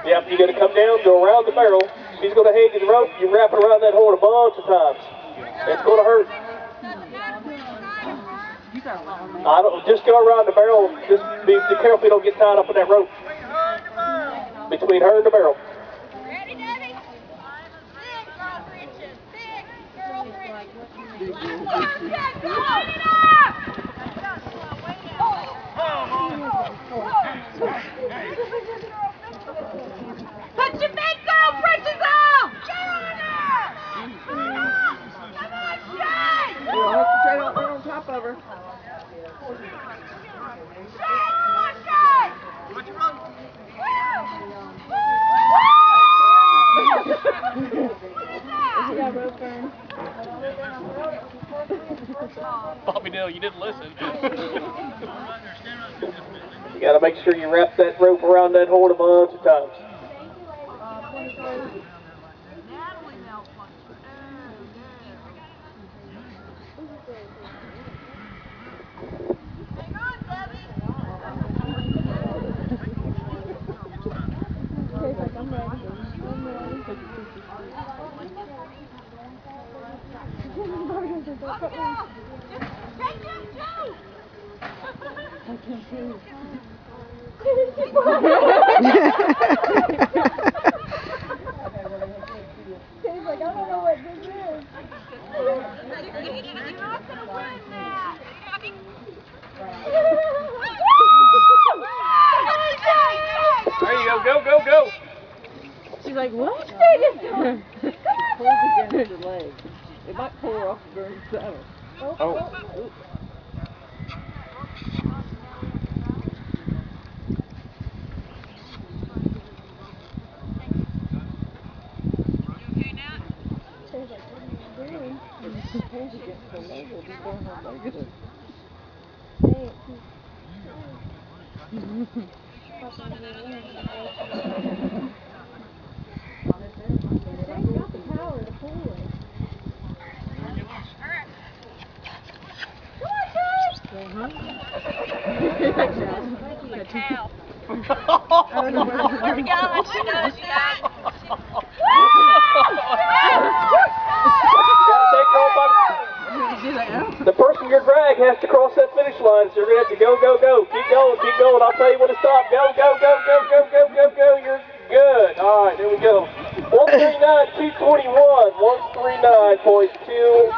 Yep, you got to come down, go around the barrel. She's going to hang you the rope. You wrap it around that horn a bunch of times. It's going to hurt. Just go around the barrel. Just be careful you don't get tied up in that rope. Between her and the barrel. Ready, Debbie? Big girl britches. Big girl britches. Line it up! Put your big girl britches on! Get on her! Come on, Shay! You don't have to stay on top of her. Shay, come on, Shay! What's wrong? Bobby Dale, you didn't listen. You got to make sure you wrap that rope around that horn a bunch of times. Hang on, Debbie. Take him too. He's like, I don't know what this is. You're not gonna win that. There you go, go, go. She's like, what? She pulls against her leg. It might pull her off the very saddle. Oh. Pulls against her leg. It'll be going her leg. The person you're drag has to cross that finish line, so you're going to have to go, go, go. Keep going, keep going. I'll tell you when to stop. Go, go, go, go, go, go, go, go. You're good. All right, there we go. 139.221. 139.22.